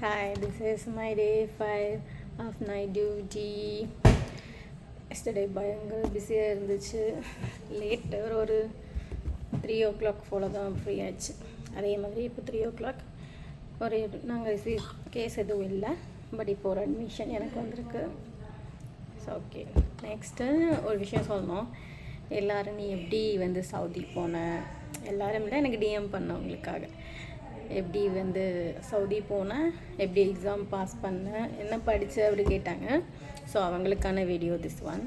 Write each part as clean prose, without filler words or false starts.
Hi, this is my day 5 of night duty. Yesterday பயங்கர பிஸியாக இருந்துச்சு. லேட்டர் ஒரு 3 o'clock போல் தான் ஃப்ரீ ஆச்சு. அதே மாதிரி இப்போ 3 o'clock ஒரு நாங்கள் கேஸ் எதுவும் இல்லை, பட் இப்போ ஒரு அட்மிஷன் எனக்கு வந்திருக்கு. ஸோ ஓகே, நெக்ஸ்ட்டு ஒரு விஷயம் சொல்லணும். எல்லோரும் நீ எப்படி சவுதி போன, எல்லோரும் இல்லை, எனக்கு டிஎம் பண்ணவங்களுக்காக எப்படி சவுதி போனேன், எப்படி எக்ஸாம் பாஸ் பண்ணேன், என்ன படித்த அப்படி கேட்டாங்க. ஸோ அவங்களுக்கான வீடியோ திஸ் ஒன்.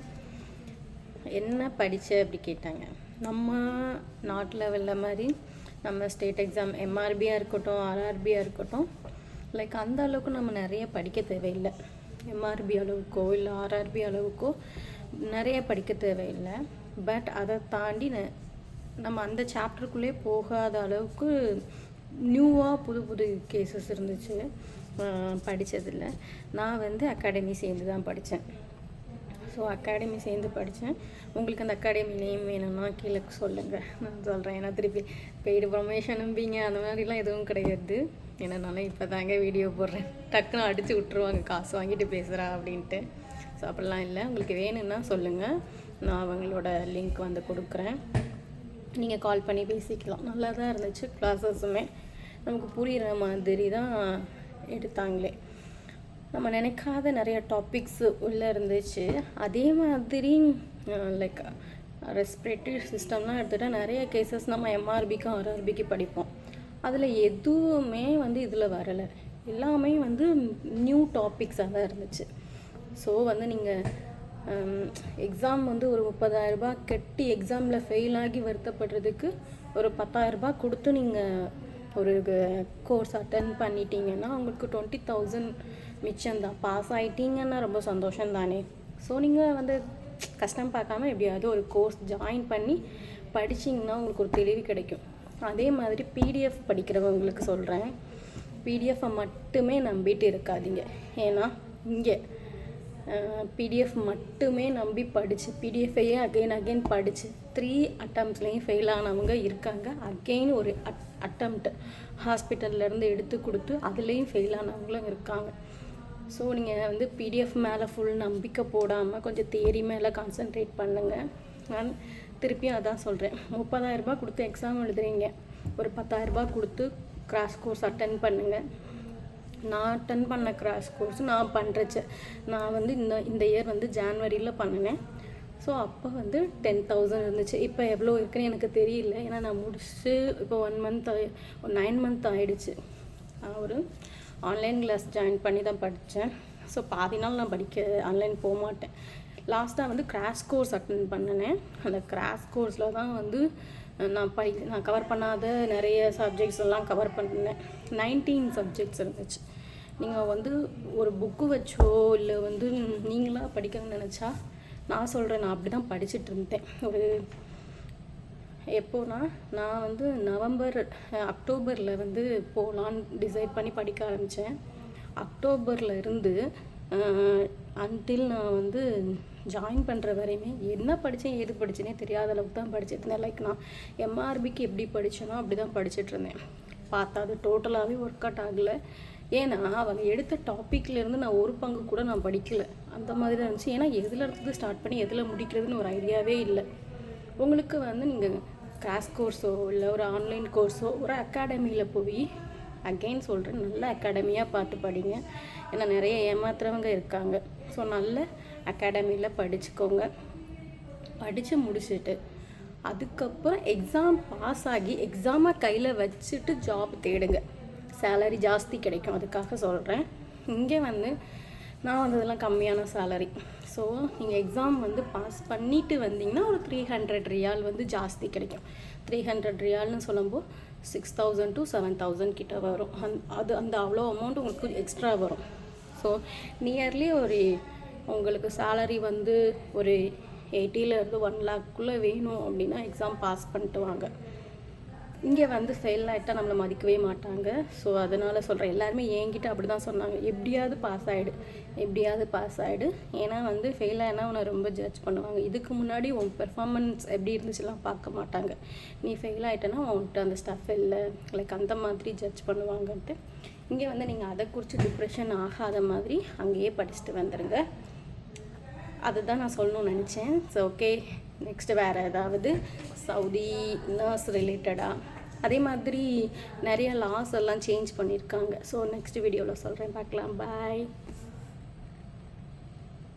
என்ன படித்த அப்படி கேட்டாங்க. நம்ம நாட் லெவலில் மாதிரி நம்ம ஸ்டேட் எக்ஸாம் எம்ஆர்பியாக இருக்கட்டும், ஆர்ஆர்பியாக இருக்கட்டும், லைக் அந்த அளவுக்கு நம்ம நிறைய படிக்க தேவையில்லை. எம்ஆர்பி அளவுக்கோ இல்லை ஆர்ஆர்பி அளவுக்கோ நிறைய படிக்க தேவையில்லை. பட் அதை தாண்டி நம்ம அந்த சாப்டருக்குள்ளே போகாத அளவுக்கு நியூவாக புது புது கேசஸ் இருந்துச்சு படித்ததில்ல. நான் அகாடமி சேர்ந்து தான் படித்தேன். ஸோ அகாடமி சேர்ந்து படித்தேன். உங்களுக்கு அந்த அகாடமி நேம் வேணும்னா கீழே சொல்லுங்கள், நான் சொல்கிறேன். ஏன்னா திருப்பி பெய்டு ப்ரொமோஷனும்பிங்க அந்த மாதிரிலாம் எதுவும் கிடையாது. என்னன்னாலும் இப்போ தாங்க வீடியோ போடுறேன், டக்குன்னு அடித்து விட்ருவாங்க காசு வாங்கிட்டு பேசுகிறா அப்படின்ட்டு. ஸோ அப்படிலாம் இல்லை. உங்களுக்கு வேணும்னா சொல்லுங்கள், நான் அவங்களோட லிங்க் கொடுக்குறேன். நீங்கள் கால் பண்ணி பேசிக்கலாம். நல்லா தான் இருந்துச்சு. கிளாஸஸுமே நமக்கு புரிகிற மாதிரி தான் எடுத்தாங்களே. நம்ம நினைக்காத நிறைய டாபிக்ஸ் உள்ளே இருந்துச்சு. அதே மாதிரி லைக் ரெஸ்பிரேட்டரி சிஸ்டம்லாம் எடுத்துகிட்டால் நிறைய கேசஸ் நம்ம எம்ஆர்பிக்கு ஆர்ஆர்பிக்கு படிப்போம். அதில் எதுவுமே இதில் வரலை. எல்லாமே நியூ டாபிக்ஸாக தான் இருந்துச்சு. ஸோ நீங்கள் எக்ஸாம் ஒரு 30,000 கட்டி எக்ஸாமில் ஃபெயில் ஆகி வருத்தப்படுறதுக்கு ஒரு 10,000 கொடுத்து நீங்கள் ஒரு கோர்ஸ் அட்டன் பண்ணிட்டீங்கன்னா உங்களுக்கு 20,000 மிச்சம்தான். பாஸ் ஆகிட்டீங்கன்னா ரொம்ப சந்தோஷம் தானே. ஸோ நீங்கள் கஷ்டம் பார்க்காம எப்படியாவது ஒரு கோர்ஸ் ஜாயின் பண்ணி படிச்சிங்கன்னா உங்களுக்கு ஒரு தெளிவு கிடைக்கும். அதே மாதிரி பிடிஎஃப் படிக்கிறவங்களுக்கு சொல்கிறேன், பிடிஎஃப்பை மட்டுமே நம்பிட்டு இருக்காதீங்க. ஏன்னா இங்கே பிடிஎஃப் மட்டுமே நம்பி படித்து பிடிஎஃப்பையே அகெயின் படித்து 3 அட்டம்ப்ட்லேயும் ஃபெயில் ஆனவங்க இருக்காங்க. அகெயின் ஒரு அட்டம்ப்ட் ஹாஸ்பிட்டல்லேருந்து எடுத்து கொடுத்து அதுலேயும் ஃபெயில் ஆனவங்களும் இருக்காங்க. ஸோ நீங்கள் பிடிஎஃப் மேலே ஃபுல் நம்பிக்கை போடாமல் கொஞ்சம் தியரி மேலே கான்சன்ட்ரேட் பண்ணுங்கள். நான் திருப்பியும் அதான் சொல்கிறேன், 30,000 கொடுத்து எக்ஸாம் எழுதுறீங்க, ஒரு 10,000 கொடுத்து கிராஷ் கோர்ஸ் அட்டன் பண்ணுங்கள். நான் அட்டன் பண்ண கிராஷ் கோர்ஸ் நான் பண்ணுறச்ச நான் இந்த இயர் ஜான்வரியில் பண்ணினேன். ஸோ அப்போ 10,000 இருந்துச்சு. இப்போ எவ்வளோ இருக்குன்னு எனக்கு தெரியல. ஏன்னா நான் முடிச்சு இப்போ 1 month 9 month ஆகிடுச்சு. ஒரு ஆன்லைன் கிளாஸ் ஜாயின் பண்ணி தான் படித்தேன். ஸோ பாதி நாள் நான் ஆன்லைன் போக மாட்டேன். லாஸ்ட்டாக கிராஷ் கோர்ஸ் அட்டன் பண்ணினேன். அந்த கிராஷ் கோர்ஸில் தான் நான் கவர் பண்ணாத நிறைய சப்ஜெக்ட்ஸ் எல்லாம் கவர் பண்ணேன். 19 சப்ஜெக்ட்ஸ் இருந்துச்சு. நீங்கள் ஒரு புக்கு வச்சோ இல்லை நீங்களாக படிக்கணும்னு நினச்சா நான் சொல்கிறேன், நான் அப்படி தான் படிச்சுட்டு இருந்தேன். ஒரு எப்போனா நான் அக்டோபரில் போகலான்னு டிசைட் பண்ணி படிக்க ஆரம்பித்தேன். அக்டோபரில் இருந்து அன்டில் நான் ஜாயின் பண்ணுற வரையுமே என்ன படித்தேன் ஏது படித்தேனே தெரியாத அளவுக்கு தான் படிச்சுட்டு இருந்தேன். லைக் நான் எம்ஆர்பிக்கு எப்படி படித்தேனோ அப்படி தான் படிச்சுட்டு இருந்தேன். பார்த்தா அது டோட்டலாகவே ஒர்க் அவுட் ஆகலை. ஏன்னா அவங்க எடுத்த டாப்பிக்லேருந்து நான் ஒரு பங்கு கூட நான் படிக்கலை. அந்த மாதிரி தான் இருந்துச்சு. ஏன்னா எதில் இருந்து ஸ்டார்ட் பண்ணி எதில் முடிக்கிறதுன்னு ஒரு ஐடியாவே இல்லை. உங்களுக்கு நீங்கள் கிராஷ் கோர்ஸோ இல்லை ஒரு ஆன்லைன் கோர்ஸோ ஒரு அகாடமியில் போய் அகெயின் சொல்கிறேன், நல்ல அகாடமியாக பார்த்து படிங்க. ஏன்னா நிறைய ஏமாத்துறவங்க இருக்காங்க. ஸோ நல்ல அகாடமியில் படிச்சுக்கோங்க. படித்து முடிச்சுட்டு அதுக்கப்புறம் எக்ஸாம் பாஸ் ஆகி எக்ஸாமை கையில் வச்சுட்டு ஜாப் தேடுங்க. சேலரி ஜாஸ்தி கிடைக்கும். அதுக்காக சொல்கிறேன். இங்கே நான் வந்ததெல்லாம் கம்மியான சேலரி. ஸோ நீங்கள் எக்ஸாம் பாஸ் பண்ணிவிட்டு வந்தீங்கன்னா ஒரு 300 ரியால் ஜாஸ்தி கிடைக்கும். 300 ரியால்னு சொல்லும்போது 6,000 to 7,000 கிட்ட வரும். அந்த அவ்வளோ அமௌண்ட் உங்களுக்கு எக்ஸ்ட்ரா வரும். ஸோ நியர்லி உங்களுக்கு சேலரி ஒரு 80,000 to 1 lakh வேணும் அப்படின்னா எக்ஸாம் பாஸ் பண்ணிட்டு வாங்க. இங்கே ஃபெயில் ஆகிட்டால் நம்மளை மதிக்கவே மாட்டாங்க. ஸோ அதனால் சொல்கிறேன், எல்லாருமே என்கிட்ட அப்படி தான் சொன்னாங்க, எப்படியாவது பாஸ் ஆகிடு. ஏன்னா ஃபெயில் ஆகினா உன்னை ரொம்ப ஜட்ஜ் பண்ணுவாங்க. இதுக்கு முன்னாடி உன் பெர்ஃபார்மன்ஸ் எப்படி இருந்துச்சுலாம் பார்க்க மாட்டாங்க. நீ ஃபெயில் ஆகிட்டேன்னா உன்கிட்ட அந்த ஸ்டஃப் இல்லை, லைக் அந்த மாதிரி ஜட்ஜ் பண்ணுவாங்கன்ட்டு இங்கே வந்து நீங்கள் அதை குறித்து டிப்ரெஷன் ஆகாத மாதிரி அங்கேயே படிச்சுட்டு வந்துடுங்க. அதுதான் நான் சொல்லணும்னு நினச்சேன். ஸோ ஓகே, நெக்ஸ்ட்டு வேறு ஏதாவது சவுதி நர்ஸ் ரிலேட்டடாக அதே மாதிரி நிறைய லாஸ் எல்லாம் சேஞ்ச் பண்ணியிருக்காங்க. ஸோ நெக்ஸ்ட் வீடியோவில் சொல்கிறேன், பார்க்கலாம். பாய்.